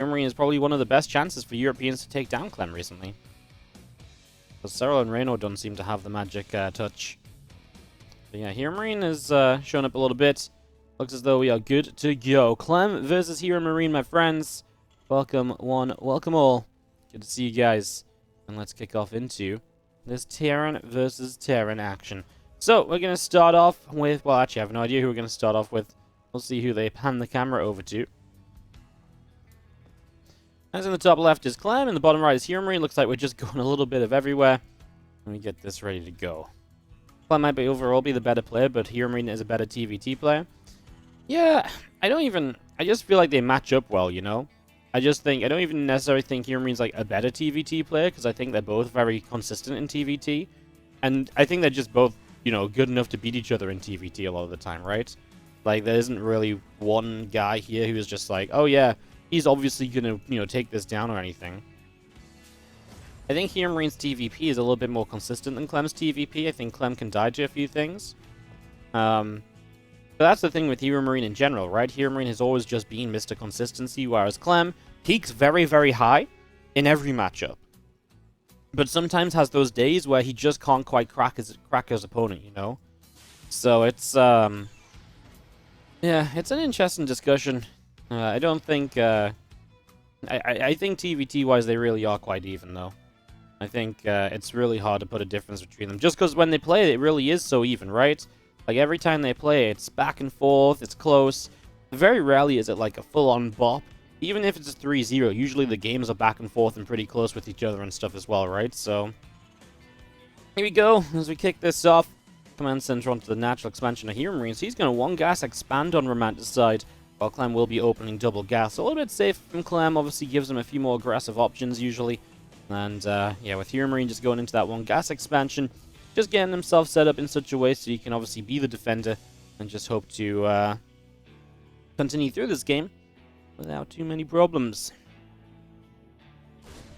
HeroMarine is probably one of the best chances for Europeans to take down Clem recently. Because Cyril and Reno don't seem to have the magic touch. But yeah, HeroMarine has shown up a little bit. Looks as though we are good to go. Clem versus HeroMarine, my friends. Welcome one, welcome all. Good to see you guys. And let's kick off into this Terran versus Terran action. So, we're going to start off with... Well, actually, I have no idea who we're going to start off with. We'll see who they pan the camera over to. As in the top left is Clem, and the bottom right is HeroMarine. Looks like we're just going a little bit of everywhere. Let me get this ready to go. Clem might overall be the better player, but HeroMarine is a better TvT player. Yeah, I just feel like they match up well, you know? I don't even necessarily think HeroMarine's like a better TvT player, because I think they're both very consistent in TvT. And I think they're just both, you know, good enough to beat each other in TvT a lot of the time, right? Like, there isn't really one guy here who is just like, oh yeah, he's obviously gonna, you know, take this down or anything. I think HeroMarine's TvP is a little bit more consistent than Clem's TvP. I think Clem can die to a few things. But that's the thing with HeroMarine in general, right? HeroMarine has always just been Mr. Consistency, whereas Clem peaks very, very high in every matchup. But sometimes has those days where he just can't quite crack his opponent, you know? So it's, yeah, it's an interesting discussion. I don't think, I think TvT-wise they really are quite even, though. I think it's really hard to put a difference between them. Just because when they play, it really is so even, right? Like, every time they play, it's back and forth, it's close. Very rarely is it like a full-on bop. Even if it's a 3-0, usually the games are back and forth and pretty close with each other and stuff as well, right? So, here we go. As we kick this off, Command Center onto the natural expansion of HeroMarine. So he's going to one-gas expand on Romanticide, while Clem will be opening double gas. So a little bit safe from Clem, obviously gives him a few more aggressive options usually. And, yeah, with HeroMarine just going into that one-gas expansion, just getting himself set up in such a way so he can obviously be the defender and just hope to continue through this game without too many problems.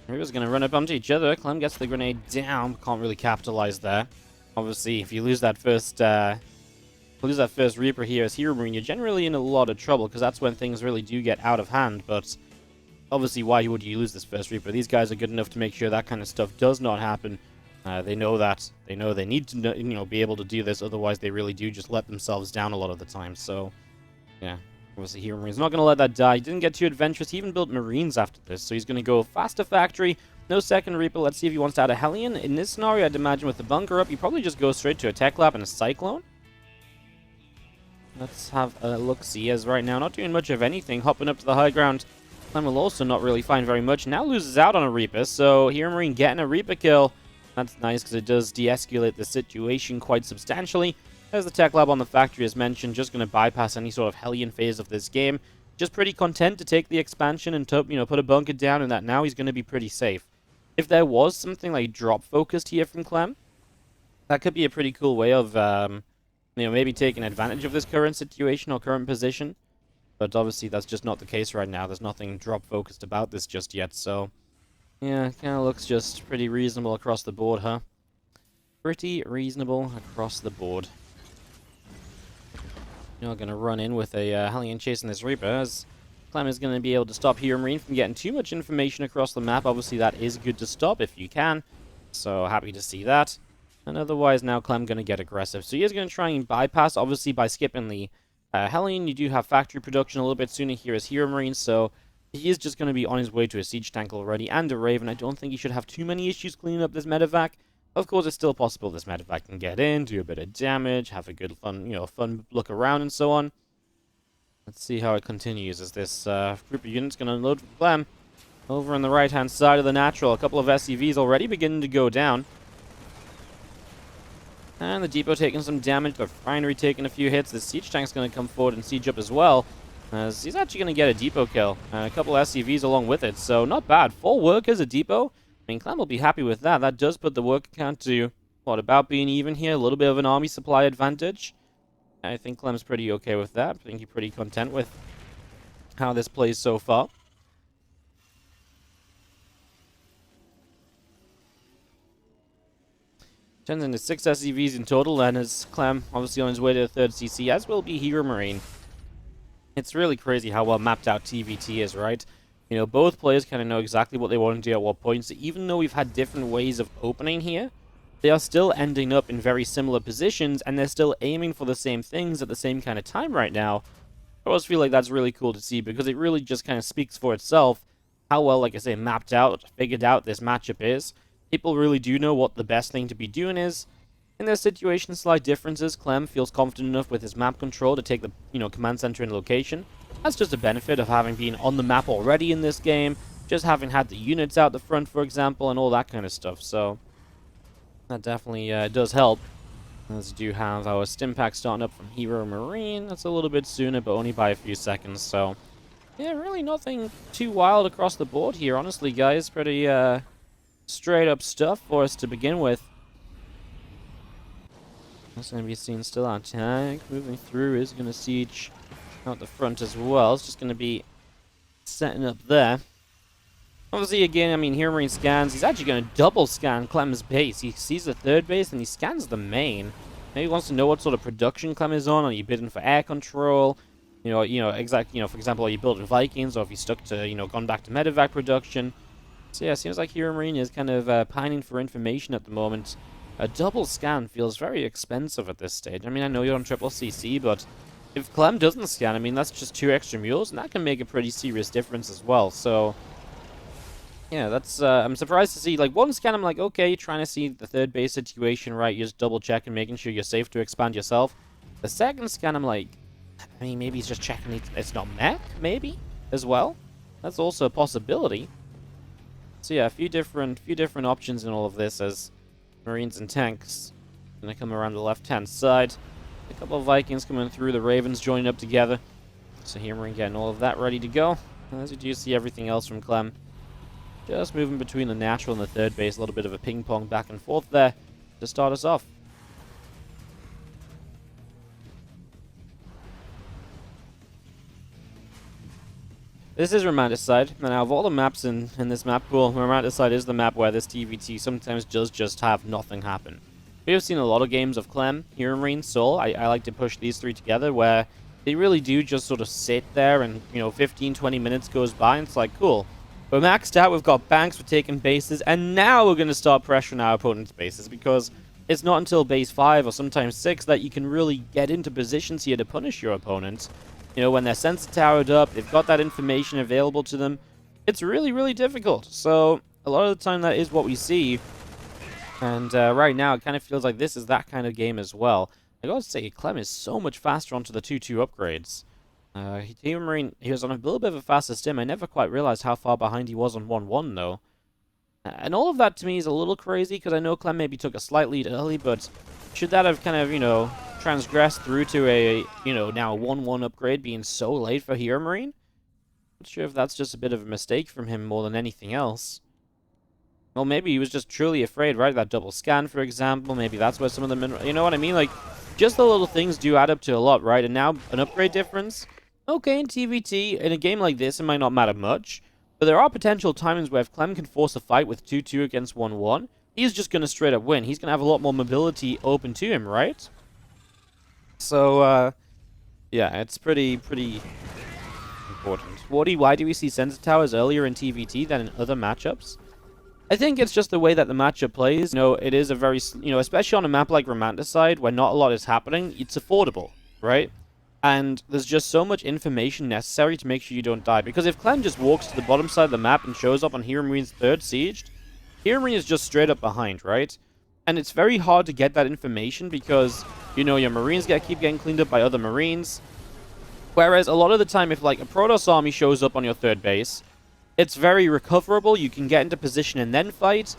Heroes going to run up onto each other. Clem gets the grenade down. Can't really capitalize there. Obviously, if you lose that first Reaper here as HeroMarine, you're generally in a lot of trouble because that's when things really do get out of hand. But obviously, why would you lose this first Reaper? These guys are good enough to make sure that kind of stuff does not happen. They know that. They know they need to, you know, be able to do this. Otherwise, they really do just let themselves down a lot of the time. So, yeah. Obviously, HeroMarine's not going to let that die. He didn't get too adventurous. He even built Marines after this. So he's going to go faster factory. No second Reaper. Let's see if he wants to add a Hellion. In this scenario, I'd imagine with the bunker up, he probably just goes straight to a Tech Lab and a Cyclone. Let's have a look-see. As right now, not doing much of anything. Hopping up to the high ground. Clem will also not really find very much. Now loses out on a Reaper. So HeroMarine getting a Reaper kill. That's nice because it does de-escalate the situation quite substantially. There's the Tech Lab on the factory as mentioned, just going to bypass any sort of Hellion phase of this game. Just pretty content to take the expansion and to, you know, put a bunker down, and that now he's going to be pretty safe. If there was something like drop focused here from Clem, that could be a pretty cool way of, you know, maybe taking advantage of this current situation or current position. But obviously that's just not the case right now. There's nothing drop focused about this just yet, so yeah, kind of looks just pretty reasonable across the board, huh? Pretty reasonable across the board. Now going to run in with a Hellion chasing this Reaper, as Clem is going to be able to stop HeroMarine from getting too much information across the map. Obviously, that is good to stop if you can. So, happy to see that. And otherwise, now Clem going to get aggressive. So, he is going to try and bypass, obviously, by skipping the Hellion. You do have factory production a little bit sooner here as HeroMarine, so he is just going to be on his way to a Siege Tank already and a Raven. I don't think he should have too many issues cleaning up this medevac. Of course, it's still possible this medevac can get in, do a bit of damage, have a good fun look around and so on. Let's see how it continues as this group of units going to unload from Clem. Over on the right-hand side of the natural, a couple of SCVs already beginning to go down. And the depot taking some damage, the refinery taking a few hits. The siege tank's going to come forward and siege up as well, as he's actually going to get a depot kill. And a couple of SCVs along with it, so not bad. Full work as a depot. I mean, Clem will be happy with that. That does put the work count to, what, about being even here? A little bit of an army supply advantage. I think Clem's pretty okay with that. I think he's pretty content with how this plays so far. Turns into 6 SCVs in total, and as Clem obviously on his way to the third CC, as will be HeroMarine. It's really crazy how well mapped out TvT is, right? You know, both players kind of know exactly what they want to do at what point, so even though we've had different ways of opening here, they are still ending up in very similar positions, and they're still aiming for the same things at the same kind of time right now. I always feel like that's really cool to see, because it really just kind of speaks for itself how well, like I say, mapped out, figured out this matchup is. People really do know what the best thing to be doing is. In their situation, slight differences. Clem feels confident enough with his map control to take the, command center in location. That's just a benefit of having been on the map already in this game, just having had the units out the front, for example, and all that kind of stuff. So that definitely does help. As we do have our stim pack starting up from HeroMarine. That's a little bit sooner, but only by a few seconds. So yeah, really nothing too wild across the board here, honestly, guys. Pretty straight up stuff for us to begin with. That's going to be seen still on tank. Moving through is going to siege out the front as well. It's just going to be setting up there. Obviously, again, I mean, HeroMarine scans. He's actually going to double scan Clem's base. He sees the third base and he scans the main. Maybe he wants to know what sort of production Clem is on. Are you bidding for air control? For example, are you building Vikings, or if you stuck to, gone back to medevac production? So yeah, it seems like HeroMarine is kind of pining for information at the moment. A double scan feels very expensive at this stage. I mean, I know you're on triple CC, but if Clem doesn't scan, I mean, that's just 2 extra mules, and that can make a pretty serious difference as well. So yeah, that's, I'm surprised to see, like, one scan, I'm like, okay, you're trying to see the third base situation, right? You're just double checking, making sure you're safe to expand yourself. The second scan, I'm like, I mean, maybe he's just checking it's not mech, maybe, as well. That's also a possibility. So yeah, a few different options in all of this, as Marines and tanks gonna come around the left-hand side. A couple of Vikings coming through, the Ravens joining up together. So HeroMarine getting all of that ready to go. As you do see everything else from Clem. Just moving between the natural and the third base, a little bit of a ping-pong back and forth there to start us off. This is Romanticide. Now, out of all the maps in this map pool, Romanticide is the map where this TvT sometimes does just have nothing happen. We have seen a lot of games of Clem, HeroMarine, Soul. I like to push these three together, where they really do just sort of sit there and, 15-20 minutes goes by, and it's like, cool. We're maxed out, we've got banks, we're taking bases, and now we're going to start pressuring our opponent's bases, because it's not until base 5 or sometimes 6 that you can really get into positions here to punish your opponent. When they're sensor towered up, they've got that information available to them. It's really, really difficult. So, a lot of the time that is what we see. And right now, it kind of feels like this is that kind of game as well. I gotta say, Clem is so much faster onto the 2-2 upgrades. HeroMarine, he was on a little bit of a faster stim. I never quite realized how far behind he was on 1-1, though. And all of that, to me, is a little crazy, because I know Clem maybe took a slight lead early, but should that have kind of, transgressed through to a, now 1-1 upgrade being so late for HeroMarine? Not sure if that's just a bit of a mistake from him more than anything else. Well, maybe he was just truly afraid, right? That double scan, for example. Maybe that's where some of the you know what I mean? Like, just the little things do add up to a lot, right? And now, an upgrade difference? Okay, in TvT, in a game like this, it might not matter much. But there are potential times where if Clem can force a fight with 2-2 against 1-1, he's just going to straight up win. He's going to have a lot more mobility open to him, right? So, yeah, it's pretty important. Wardy, why do we see sensor towers earlier in TvT than in other matchups? I think it's just the way that the matchup plays. It is a very, especially on a map like Romanticide, where not a lot is happening, it's affordable, right? And there's just so much information necessary to make sure you don't die. Because if Clem just walks to the bottom side of the map and shows up on HeroMarine's third sieged, HeroMarine is just straight up behind, right? And it's very hard to get that information because, your Marines keep getting cleaned up by other Marines. Whereas a lot of the time, if like a Protoss army shows up on your third base, it's very recoverable. You can get into position and then fight.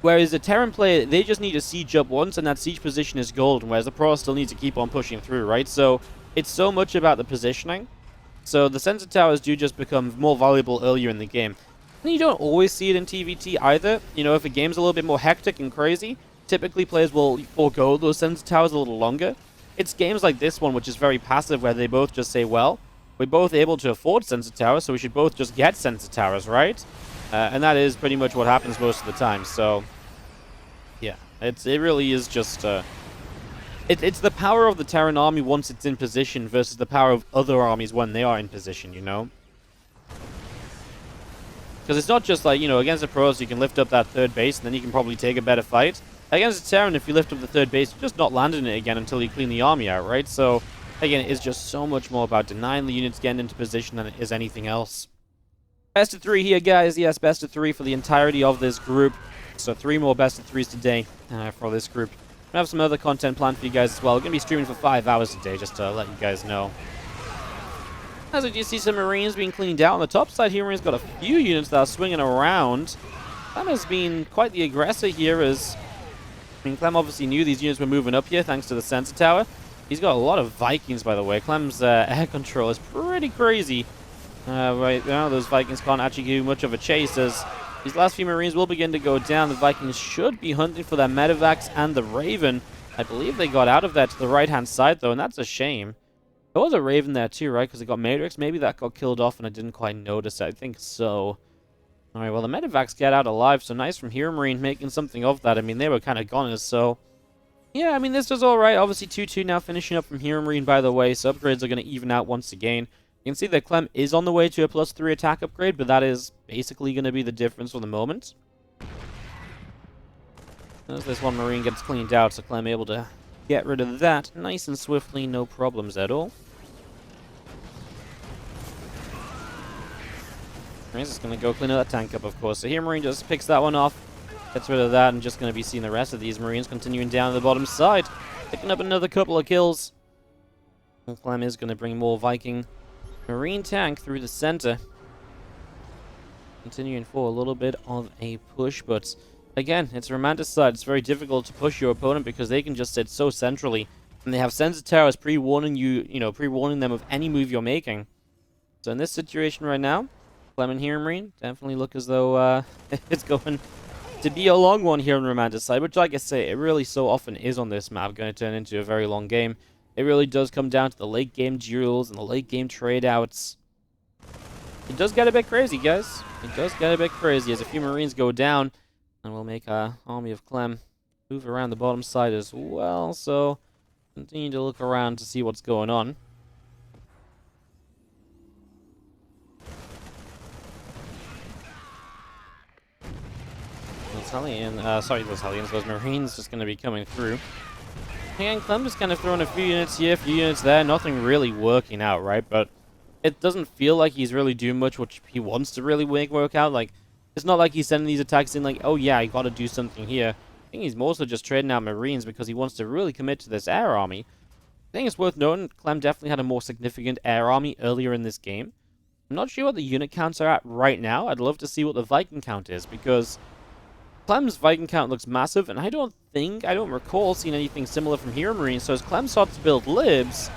Whereas the Terran player, they just need to siege up once, and that siege position is golden. Whereas the Protoss still needs to keep on pushing through, right? So it's so much about the positioning. So the sensor towers do just become more valuable earlier in the game. And you don't always see it in TvT either. If a game's a little bit more hectic and crazy, typically players will forego those sensor towers a little longer. It's games like this one, which is very passive, where they both just say, well, we're both able to afford sensor towers, so we should both just get sensor towers, right? And that is pretty much what happens most of the time. So, yeah, it really is just... It's the power of the Terran army once it's in position versus the power of other armies when they are in position, Because it's not just like, you know, against the pros, you can lift up that third base, and then you can probably take a better fight. Against a Terran, if you lift up the third base, you're just not landing it again until you clean the army out, right? So, again, it's just so much more about denying the units getting into position than it is anything else. Best of 3 here, guys. Yes, best of 3 for the entirety of this group. So 3 more best of 3s today for this group. We have some other content planned for you guys as well. We're going to be streaming for 5 hours today, just to let you guys know. As we do see some Marines being cleaned out. On the top side here, Marines got a few units that are swinging around. Clem has been quite the aggressor here, as... I mean, Clem obviously knew these units were moving up here thanks to the sensor tower. He's got a lot of Vikings, by the way. Clem's air control is pretty crazy. Right now, those Vikings can't actually do much of a chase, as these last few Marines will begin to go down. The Vikings should be hunting for their Medivacs and the Raven. I believe they got out of there to the right-hand side, though, and that's a shame. There was a Raven there, too, right? Because they got Matrix. Maybe that got killed off, and I didn't quite notice it. I think so. Alright, well, the Medivacs get out alive, so nice from HeroMarine making something of that. I mean, they were kind of goners, so... yeah, I mean, this was alright. Obviously, 2-2 now finishing up from HeroMarine, by the way, so upgrades are going to even out once again. You can see that Clem is on the way to a +3 attack upgrade, but that is basically going to be the difference for the moment. As this one Marine gets cleaned out, so Clem able to get rid of that nice and swiftly, no problems at all. He's just going to go clean that tank up, of course. So here Marine just picks that one off, gets rid of that, and just going to be seeing the rest of these Marines continuing down to the bottom side, picking up another couple of kills. And Clem is going to bring more Viking Marine tank through the center. Continuing for a little bit of a push, but again, it's Romanticide. It's very difficult to push your opponent because they can just sit so centrally, and they have sensor towers pre-warning you, pre-warning them of any move you're making. So in this situation right now, Clem and HeroMarine definitely look as though it's going to be a long one here on Romanticide, which, like I say, it really so often is on this map, going to turn into a very long game. It really does come down to the late game duels and the late game trade outs. It does get a bit crazy, guys. It does get a bit crazy as a few Marines go down, and we'll make our army of Clem move around the bottom side as well. So continue to look around to see what's going on. Those Marines just going to be coming through. Again, Clem just kind of throwing a few units here, a few units there, nothing really working out, right? But it doesn't feel like he's really doing much which he wants to really work out. Like, it's not like he's sending these attacks in like, oh yeah, I gotta do something here. I think he's mostly just trading out Marines because he wants to really commit to this air army. I think it's worth noting, Clem definitely had a more significant air army earlier in this game. I'm not sure what the unit counts are at right now. I'd love to see what the Viking count is, because Clem's Viking count looks massive, and I don't recall seeing anything similar from HeroMarine. So as Clem starts to build libs,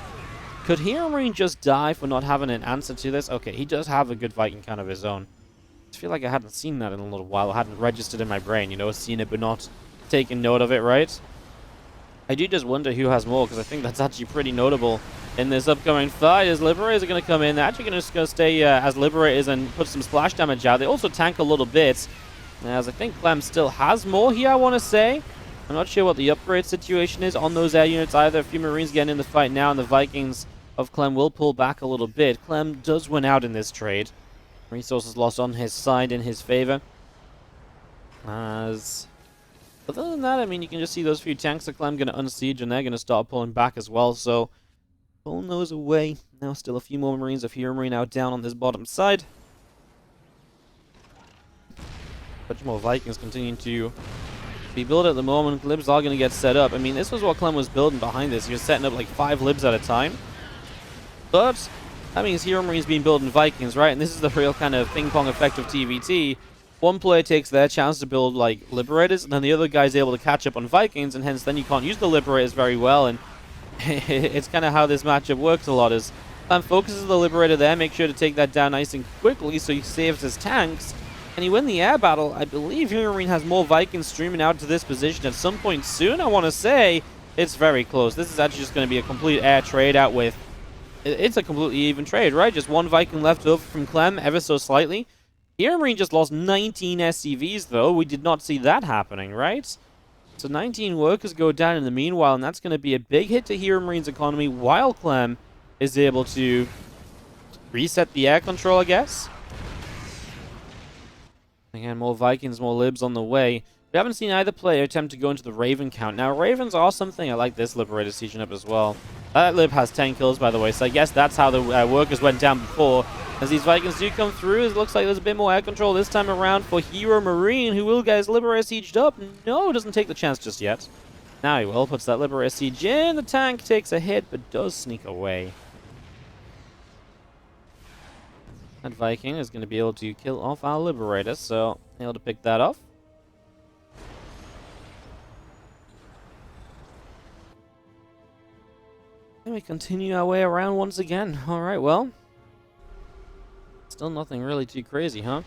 could HeroMarine just die for not having an answer to this? Okay, he does have a good Viking count of his own. I just feel like I hadn't seen that in a little while. I hadn't registered in my brain, seen it but not taken note of it, right? I do just wonder who has more, because I think that's actually pretty notable in this upcoming fight. As Liberators are going to come in, they're actually going to stay as Liberators and put some splash damage out. They also tank a little bit, as I think Clem still has more here, I want to say. I'm not sure what the upgrade situation is on those air units either. A few Marines getting in the fight now, and the Vikings of Clem will pull back a little bit. Clem does win out in this trade. Resources lost on his side in his favor. As other than that, I mean, you can just see those few tanks of Clem going to unsiege, and they're going to start pulling back as well. So, pulling those away. Now still a few more Marines of HeroMarine out down on this bottom side. Much more Vikings continuing to be built at the moment. Libs are going to get set up. I mean, this was what Clem was building behind this. He was setting up like 5 libs at a time. But that means HeroMarine's been building Vikings, right? And this is the real kind of ping-pong effect of TvT. One player takes their chance to build like Liberators, and then the other guy's able to catch up on Vikings, and hence then you can't use the Liberators very well. And it's kind of how this matchup works a lot. Is Clem focuses the Liberator there, make sure to take that down nice and quickly so he saves his tanks. And you win the air battle. I believe HeroMarine has more Vikings streaming out to this position at some point soon. I want to say it's very close. This is actually just going to be a complete air trade out with... It's a completely even trade, right? Just one Viking left over from Clem, ever so slightly. HeroMarine just lost 19 SCVs, though. We did not see that happening, right? So 19 workers go down in the meanwhile, and that's going to be a big hit to HeroMarine's economy, while Clem is able to reset the air control, I guess. Again, more Vikings, more Libs on the way. We haven't seen either player attempt to go into the Raven count. Now, Ravens are something. I like this Liberator sieging up as well. That Lib has 10 kills, by the way, so I guess that's how the workers went down before. As these Vikings do come through, it looks like there's a bit more air control this time around for HeroMarine, who will get his Liberator sieged up. No, doesn't take the chance just yet. Now he will, puts that Liberator siege in. The tank takes a hit, but does sneak away. That Viking is going to be able to kill off our Liberator, so able to pick that off. And we continue our way around once again. Alright, well. Still nothing really too crazy, huh?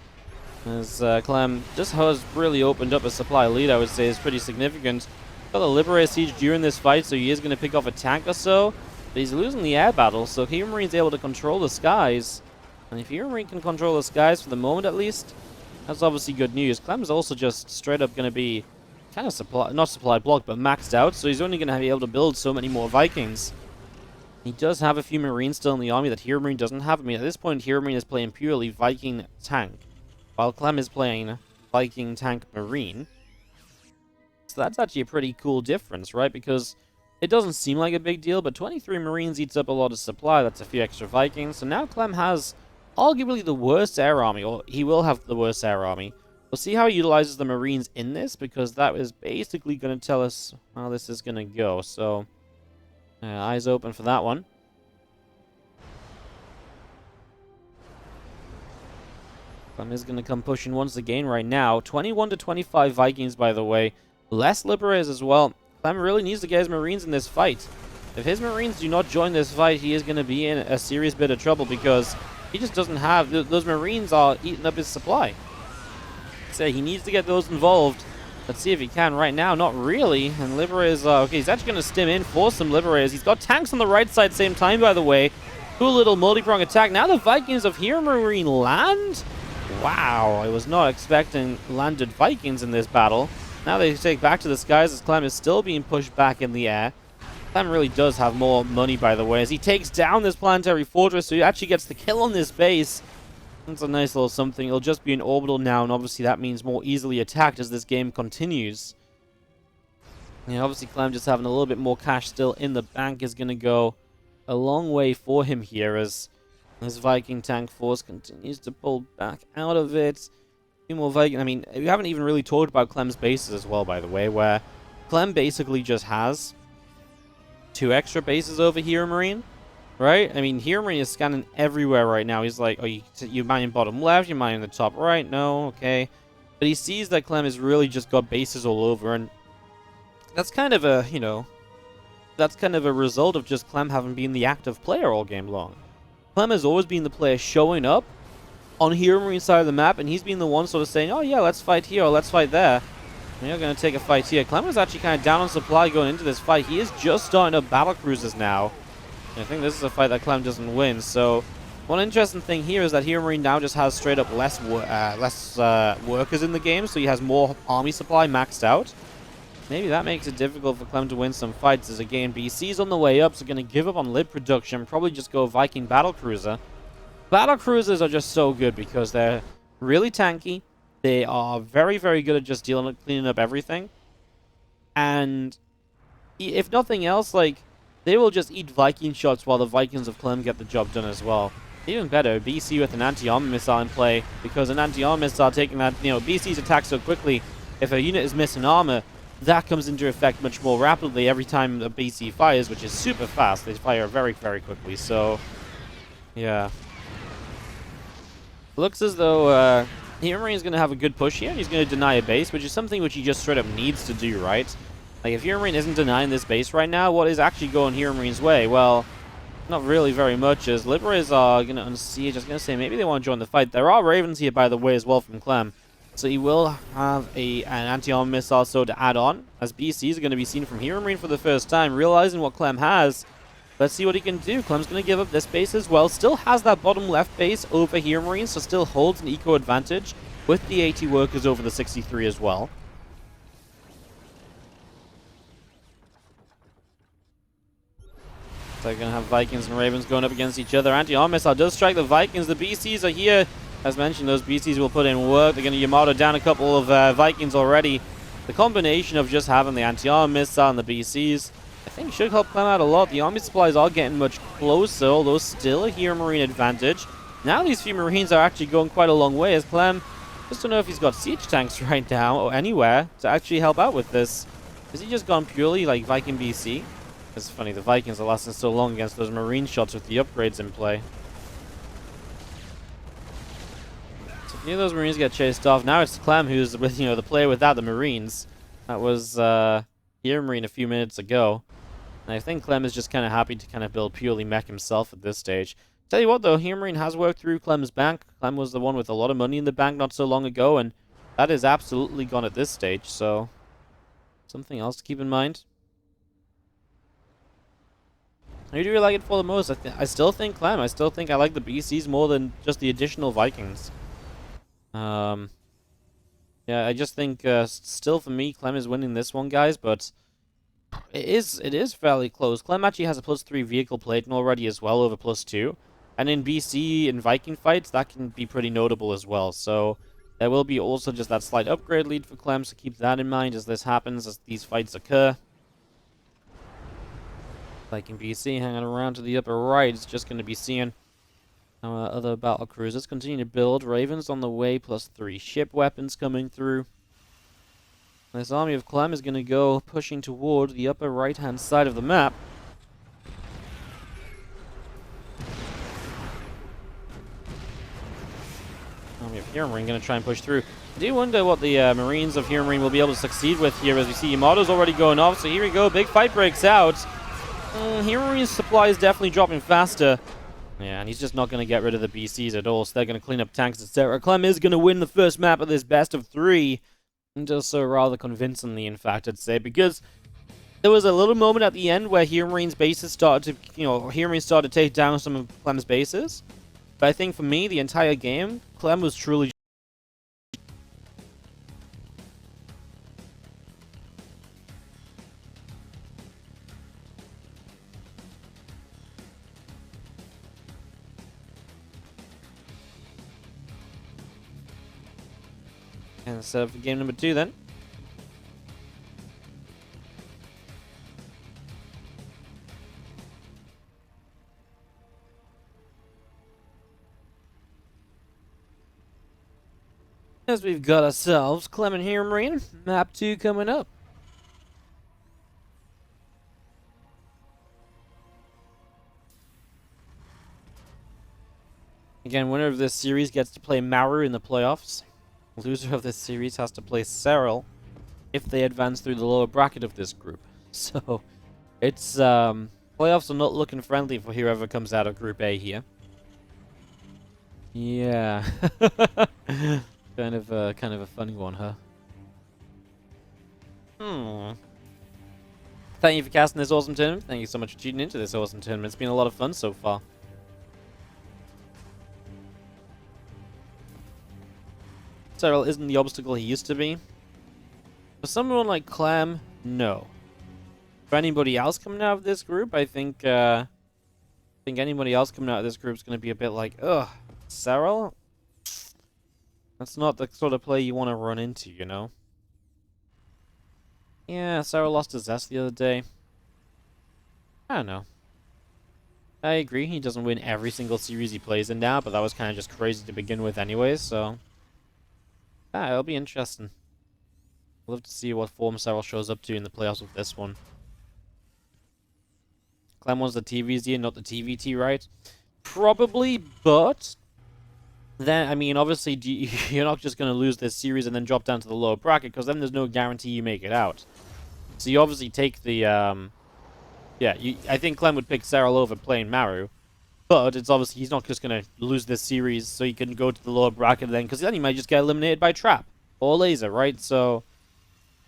As Clem just has really opened up a supply lead, I would say, is pretty significant. Got the Liberator siege during this fight, so he is going to pick off a tank or so. But he's losing the air battle, so HeroMarine's able to control the skies. And if HeroMarine can control the skies for the moment at least, that's obviously good news. Clem's also just straight up going to be kind of not supply blocked, but maxed out, so he's only going to be able to build so many more Vikings. He does have a few Marines still in the army that HeroMarine doesn't have. I mean, at this point, HeroMarine is playing purely Viking tank, while Clem is playing Viking tank Marine. So that's actually a pretty cool difference, right? Because it doesn't seem like a big deal, but 23 Marines eats up a lot of supply. That's a few extra Vikings. So now Clem has arguably the worst air army, or he will have the worst air army. We'll see how he utilizes the Marines in this, because that is basically going to tell us how this is going to go. So eyes open for that one. Clem is going to come pushing once again right now. 21 to 25 Vikings, by the way. Less Liberators as well. Clem really needs to get his Marines in this fight. If his Marines do not join this fight, he is going to be in a serious bit of trouble, because he just doesn't have... Those Marines are eating up his supply. So he needs to get those involved. Let's see if he can right now. Not really. And Liberators... okay, he's actually going to stim in for some Liberators. He's got tanks on the right side same time, by the way. Cool little multi-prong attack. Now the Vikings of HeroMarine land? Wow, I was not expecting landed Vikings in this battle. Now they take back to the skies as Clem is still being pushed back in the air. Clem really does have more money, by the way, as he takes down this planetary fortress, so he actually gets the kill on this base. That's a nice little something. It'll just be an orbital now, and obviously that means more easily attacked as this game continues. Yeah, obviously Clem just having a little bit more cash still in the bank is going to go a long way for him here as this Viking tank force continues to pull back out of it. Few more Viking. I mean, we haven't even really talked about Clem's bases as well, by the way, where Clem basically just has 2 extra bases over HeroMarine, right? I mean, HeroMarine is scanning everywhere right now. He's like, oh, you mine bottom left, you mine the top right, no, okay. But he sees that Clem has really just got bases all over, and that's kind of a, you know, that's kind of a result of just Clem having been the active player all game long. Clem has always been the player showing up on HeroMarine's side of the map, and he's been the one sort of saying, oh yeah, let's fight here, or let's fight there. We're going to take a fight here. Clem was actually kind of down on supply going into this fight. He is just starting up battle cruisers now. And I think this is a fight that Clem doesn't win. So one interesting thing here is that HeroMarine now just has straight up less workers in the game, so he has more army supply maxed out. Maybe that makes it difficult for Clem to win some fights, as again, BC's on the way up, so going to give up on lib production, probably just go Viking battlecruiser. Battlecruisers are just so good because they're really tanky. They are very, very good at just cleaning up everything. And if nothing else, like, they will just eat Viking shots while the Vikings of Clem get the job done as well. Even better, BC with an anti-armor missile in play, because an anti-armor missile taking that, you know, BC's attack so quickly, if a unit is missing armor, that comes into effect much more rapidly every time a BC fires, which is super fast. They fire very, very quickly, so yeah. Looks as though HeroMarine is going to have a good push here, and he's going to deny a base, which is something which he just straight up needs to do, right? Like, if HeroMarine isn't denying this base right now, what is actually going HeroMarine's way? Well, not really very much, as Liberators are going to unsiege. I was going to say, maybe they want to join the fight. There are Ravens here, by the way, as well from Clem. So he will have an anti-armor missile so to add on, as BC is going to be seen from HeroMarine for the first time, realizing what Clem has. Let's see what he can do. Clem's going to give up this base as well. Still has that bottom left base over HeroMarine, so still holds an eco advantage with the 80 workers over the 63 as well. So they're going to have Vikings and Ravens going up against each other. Anti-armor missile does strike the Vikings. The BCs are here As mentioned, those BCs will put in work. They're going to Yamato down a couple of Vikings already. The combination of just having the anti-armor missile and the BCs, I think, should help Clem out a lot. The army supplies are getting much closer, although still a HeroMarine advantage. Now these few Marines are actually going quite a long way, as Clem, just don't know if he's got siege tanks right now, or anywhere, to actually help out with this. Has he just gone purely, like, Viking BC? It's funny, the Vikings are lasting so long against those Marine shots with the upgrades in play. So few of those Marines get chased off. Now it's Clem who's with, you know, the player without the Marines. That was HeroMarine a few minutes ago. And I think Clem is just kind of happy to kind of build purely mech himself at this stage. Tell you what though, HeroMarine has worked through Clem's bank. Clem was the one with a lot of money in the bank not so long ago, and that is absolutely gone at this stage, so something else to keep in mind. Who do you like it for the most? I still think Clem. I still think I like the BCs more than just the additional Vikings. Yeah, I just think still for me, Clem is winning this one, guys, but it is fairly close. Clem actually has a +3 vehicle plating already as well, over +2. And in BC and Viking fights, that can be pretty notable as well. So there will be also just that slight upgrade lead for Clem, so keep that in mind as this happens, as these fights occur. Viking BC hanging around to the upper right is just going to be seeing our other battle cruisers continue to build. Ravens on the way, +3 ship weapons coming through. This army of Clem is going to go pushing toward the upper right-hand side of the map. Army of HeroMarine going to try and push through. I do wonder what the Marines of HeroMarine will be able to succeed with here, as we see Yamato's already going off. So here we go, big fight breaks out. HeroMarine's supply is definitely dropping faster. Yeah, and he's just not going to get rid of the BCs at all, so they're going to clean up tanks, etc. Clem is going to win the first map of this best of 3. And does so rather convincingly, in fact, I'd say, because there was a little moment at the end where HeroMarine's bases started to, HeroMarine started to take down some of Clem's bases. But I think for me, the entire game, Clem was truly... And so for game number 2 then. As we've got ourselves Clem and HeroMarine, map 2 coming up. Again, winner of this series gets to play Maru in the playoffs. Loser of this series has to play Cyril if they advance through the lower bracket of this group. So, it's, playoffs are not looking friendly for whoever comes out of Group A here. Yeah. kind of a funny one, huh? Thank you for casting this awesome tournament. Thank you so much for tuning into this awesome tournament. It's been a lot of fun so far. Cyril isn't the obstacle he used to be. For someone like Clem, no. For anybody else coming out of this group, I think anybody else coming out of this group is going to be a bit like, ugh, Cyril? That's not the sort of play you want to run into, you know? Yeah, Cyril lost his S the other day. I don't know. I agree, he doesn't win every single series he plays in now, but that was kind of just crazy to begin with anyways, so... Ah, it'll be interesting. I'll love to see what form Cyril shows up to in the playoffs with this one. Clem wants the TvZ, not the TvT, right? Probably, but... Then, I mean, obviously, you're not just going to lose this series and then drop down to the lower bracket, because then there's no guarantee you make it out. So you obviously take the, Yeah, I think Clem would pick Cyril over playing Maru. But it's obviously he's not just going to lose this series so he can go to the lower bracket then, because then he might just get eliminated by Trap or Laser, right? So,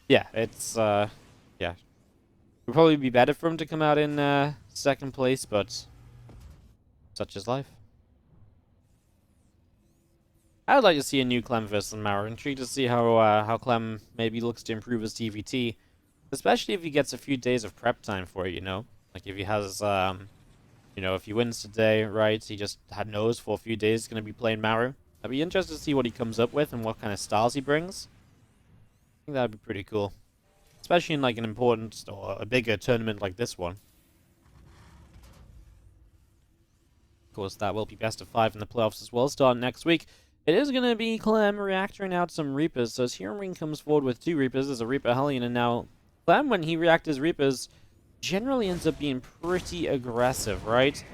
yeah, it's, yeah. It would probably be better for him to come out in second place, but such is life. I would like to see a new Clem versus Maru. Intrigued to see how Clem maybe looks to improve his TvT, especially if he gets a few days of prep time for it, you know? Like if he has, you know, if he wins today, right, he just knows for a few days he's going to be playing Maru. I'd be interested to see what he comes up with and what kind of styles he brings. I think that'd be pretty cool. Especially in like an important or a bigger tournament like this one. Of course, that will be best of 5 in the playoffs as well, starting next week. It is going to be Clem reacting out some Reapers. So as HeroMarine comes forward with 2 Reapers, there's a Reaper Hellion, and now Clem, when he reacts his Reapers, generally ends up being pretty aggressive, right?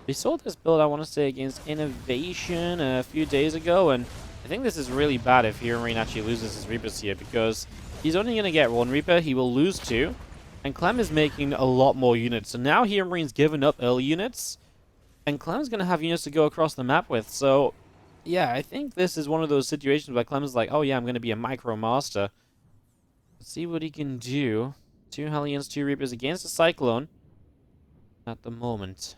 We saw this build, I want to say, against Innovation a few days ago, and I think this is really bad if HeroMarine actually loses his Reapers here, because he's only going to get 1 Reaper, he will lose 2, and Clem is making a lot more units. So now HeroMarine's given up early units, and Clem's going to have units to go across the map with. So, yeah, I think this is one of those situations where Clem's like, oh yeah, I'm going to be a micro master. Let's see what he can do. 2 Hellions, 2 Reapers against a Cyclone at the moment.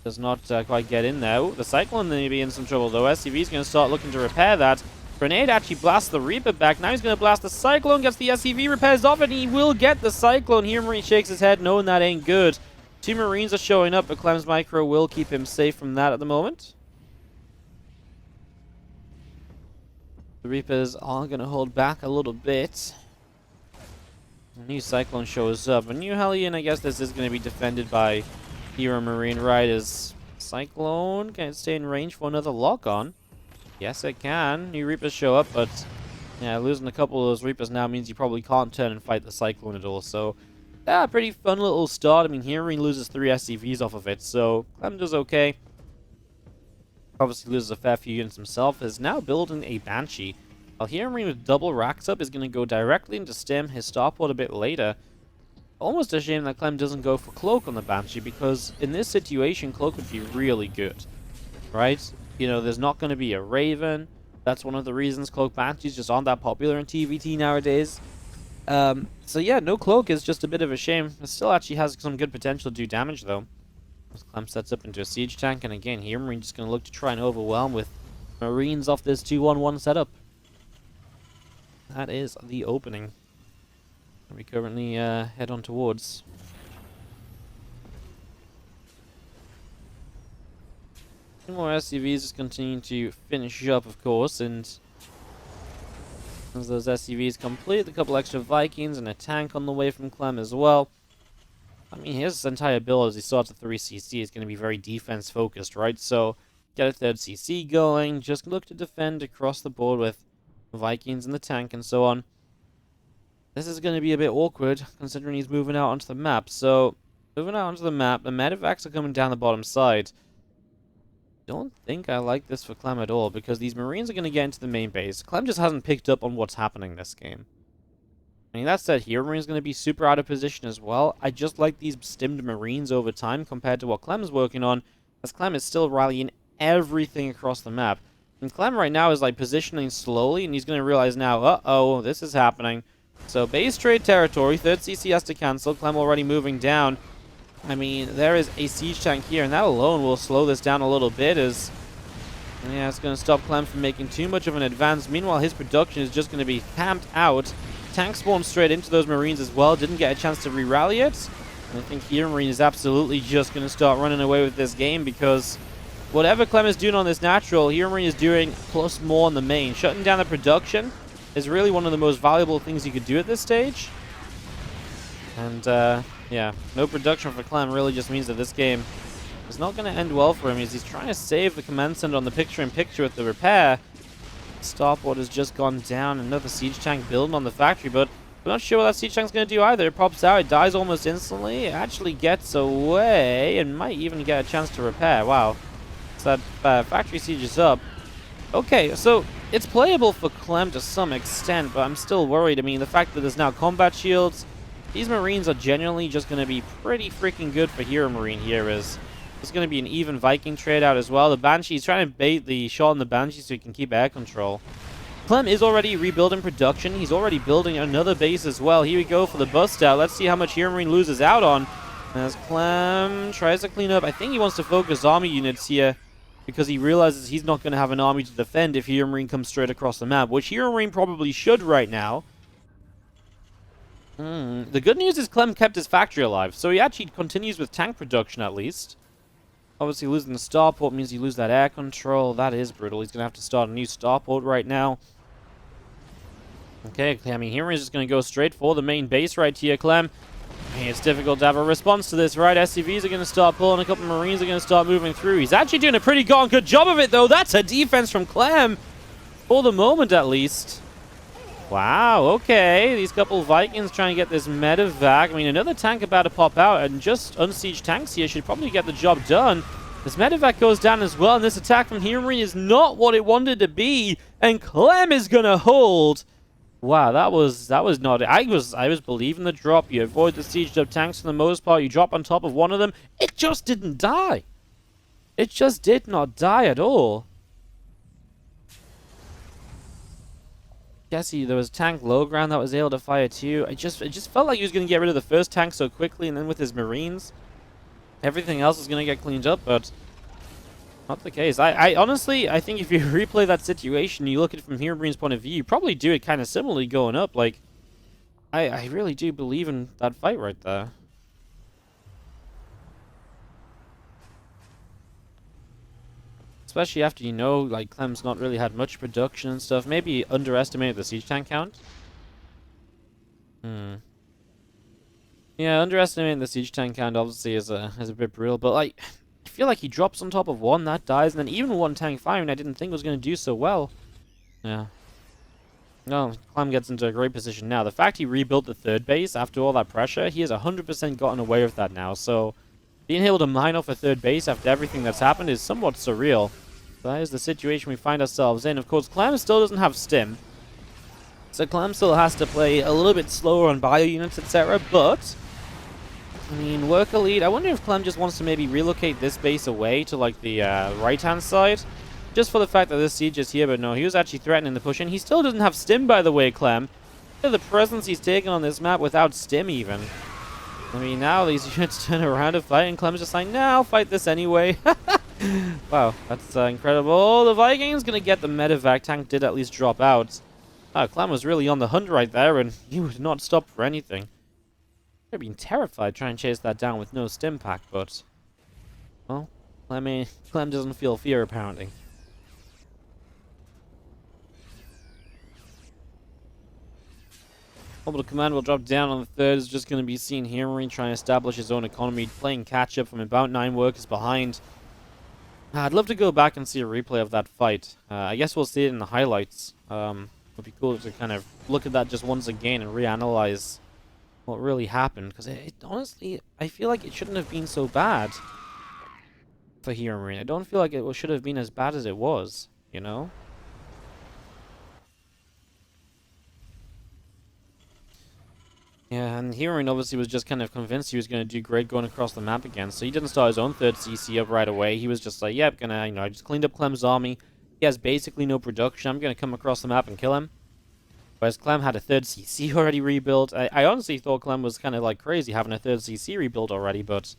Does not quite get in there. Ooh, the Cyclone may be in some trouble, though. SCV's going to start looking to repair that. Grenade actually blasts the Reaper back. Now he's going to blast the Cyclone, gets the SCV, repairs off, and he will get the Cyclone. HeroMarine shakes his head, knowing that ain't good. 2 Marines are showing up, but Clem's Micro will keep him safe from that at the moment. The Reapers are going to hold back a little bit. A new Cyclone shows up. A new Hellion, I guess this is going to be defended by HeroMarine, right? As Cyclone, can it stay in range for another lock-on? Yes, it can. New Reapers show up, but yeah, losing a couple of those Reapers now means you probably can't turn and fight the Cyclone at all. So, yeah, pretty fun little start. I mean, HeroMarine loses 3 SCVs off of it, so Clem does okay. Obviously loses a fair few units himself. Is now building a Banshee. While HeroMarine with double racks up is going to go directly into stem his starport a bit later. Almost a shame that Clem doesn't go for Cloak on the Banshee, because in this situation, Cloak would be really good, right? You know, there's not going to be a Raven. That's one of the reasons Cloak Banshees just aren't that popular in TvT nowadays. So yeah, no Cloak is just a bit of a shame. It still actually has some good potential to do damage, though. As Clem sets up into a Siege Tank, and again, HeroMarine just going to look to try and overwhelm with Marines off this 2-1-1 setup. That is the opening we currently head on towards. Two more SCVs just continue to finish up, of course, and as those SCVs complete, a couple extra Vikings and a tank on the way from Clem as well. I mean, his entire build as he starts at 3CC is going to be very defense focused, right? So, get a 3rd CC going, just look to defend across the board with Vikings and the tank and so on. This is going to be a bit awkward, considering he's moving out onto the map. So, moving out onto the map, the medevacs are coming down the bottom side. Don't think I like this for Clem at all, because these Marines are going to get into the main base. Clem just hasn't picked up on what's happening this game. I mean, that said, HeroMarine is going to be super out of position as well. I just like these stimmed Marines over time compared to what Clem's working on, as Clem is still rallying everything across the map. And Clem right now is like positioning slowly, and he's going to realize now, uh-oh, this is happening. So base trade territory, 3rd CC has to cancel. Clem already moving down. I mean, there is a siege tank here, and that alone will slow this down a little bit, as yeah, it's going to stop Clem from making too much of an advance. Meanwhile, his production is just going to be camped out. Tank spawned straight into those Marines as well. Didn't get a chance to re-rally it. And I think HeroMarine is absolutely just going to start running away with this game, because whatever Clem is doing on this natural, HeroMarine is doing plus more on the main. Shutting down the production is really one of the most valuable things you could do at this stage. And, yeah, no production for Clem really just means that this game is not going to end well for him, as he's trying to save the command center on the picture-in-picture with the repair. Starport has just gone down. Another siege tank building on the factory, but I'm not sure what that siege tank's going to do either. It pops out, it dies almost instantly, it actually gets away, and might even get a chance to repair. Wow. So that factory siege is up. Okay, so it's playable for Clem to some extent, but I'm still worried. I mean, the fact that there's now combat shields, these Marines are genuinely just going to be pretty freaking good for HeroMarine here, as there's going to be an even Viking trade out as well. The Banshee's trying to bait the shot on the Banshee so he can keep air control. Clem is already rebuilding production. He's already building another base as well. Here we go for the bust out. Let's see how much HeroMarine loses out on. As Clem tries to clean up. I think he wants to focus army units here, because he realizes he's not going to have an army to defend if HeroMarine comes straight across the map, which HeroMarine probably should right now. The good news is Clem kept his factory alive, so he actually continues with tank production at least. Obviously, losing the starport means you lose that air control. That is brutal. He's going to have to start a new starport right now. Okay, I mean, HeroMarine is just going to go straight for the main base right here, Clem. I mean, it's difficult to have a response to this, right? SCVs are going to start pulling. A couple of Marines are going to start moving through. He's actually doing a pretty darn good job of it, though. That's a defense from Clem. For the moment, at least. Wow, okay. These couple Vikings trying to get this medevac. I mean, another tank about to pop out, and just unsieged tanks here should probably get the job done. This medevac goes down as well, and this attack from HeroMarine is not what it wanted to be, and Clem is going to hold. Wow, that was not it. I was believing the drop. You avoid the sieged up tanks for the most part. You drop on top of one of them. It just didn't die. It just did not die at all. Jesse, there was a tank low ground that was able to fire too. It just felt like he was going to get rid of the first tank so quickly, and then with his Marines, everything else is going to get cleaned up, but not the case. I honestly, I think if you replay that situation, you look at it from HeroMarine's point of view, you probably do it kind of similarly going up. Like, I really do believe in that fight right there. Especially after, you know, like, Clem's not really had much production and stuff. Maybe underestimated the siege tank count. Yeah, underestimating the siege tank count obviously is a bit brutal, but, like, I feel like he drops on top of one, that dies, and then even one tank firing I didn't think was going to do so well. Yeah. No, Clem gets into a great position now. The fact he rebuilt the third base after all that pressure, he has 100% gotten away with that now, so being able to mine off a third base after everything that's happened is somewhat surreal. So that is the situation we find ourselves in. Of course, Clem still doesn't have stim, so Clem still has to play a little bit slower on bio units, etc., but I mean, worker lead. I wonder if Clem just wants to maybe relocate this base away to, like, the right-hand side. Just for the fact that this siege is here, but no, he was actually threatening the push in. He still doesn't have stim, by the way, Clem. Look at the presence he's taken on this map without stim, even. I mean, now these units turn around to fight, and Clem's just like, nah, I'll fight this anyway. Wow, that's incredible. The Vikings gonna get the medevac. Tank did at least drop out. Clem was really on the hunt right there, and he would not stop for anything. I'd have been terrified trying to chase that down with no stim pack, but well, Clem doesn't feel fear apparently. Orbital Command will drop down on the third. Is just going to be seen here. HeroMarine trying to establish his own economy, playing catch up from about 9 workers behind. I'd love to go back and see a replay of that fight. I guess we'll see it in the highlights. It'd be cool to kind of look at that just once again and reanalyze what really happened, because it honestly, I feel like it shouldn't have been so bad for HeroMarine. I don't feel like it should have been as bad as it was, you know? Yeah, and HeroMarine obviously was just kind of convinced he was going to do great going across the map again, so he didn't start his own third CC up right away. He was just like, yep, I just cleaned up Clem's army. He has basically no production. I'm going to come across the map and kill him. Whereas Clem had a third CC already rebuilt. I honestly thought Clem was kind of like crazy having a third CC rebuilt already, but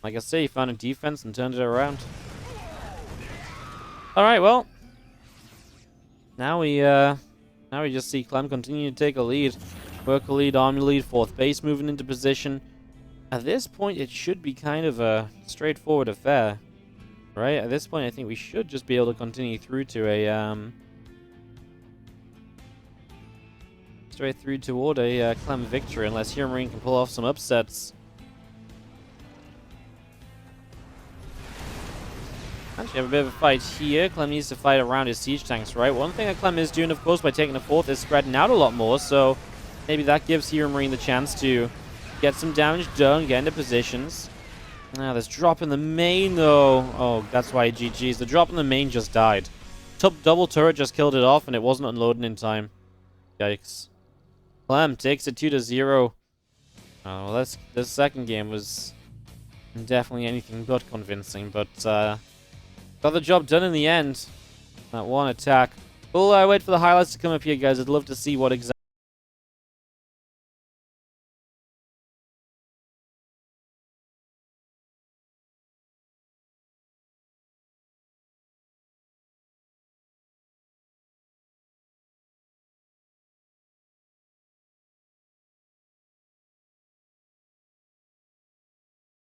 like I say, he found a defense and turned it around. Alright, well, now we just see Clem continue to take a lead. Worker lead, army lead, 4th base moving into position. At this point, it should be kind of a straightforward affair, right? At this point, I think we should just be able to continue through to a straight through toward a Clem victory, unless HeroMarine can pull off some upsets. Actually, have a bit of a fight here. Clem needs to fight around his siege tanks, right? One thing that Clem is doing, of course, by taking a 4th is spreading out a lot more, so maybe that gives HeroMarine the chance to get some damage done, get into positions. Now, this drop in the main, though. Oh, that's why GG's. The drop in the main just died. Double turret just killed it off, and it wasn't unloading in time. Yikes. Clem takes it 2-0. Oh, well, this second game was definitely anything but convincing, but got the job done in the end. That one attack. We'll wait for the highlights to come up here, guys. I'd love to see what exactly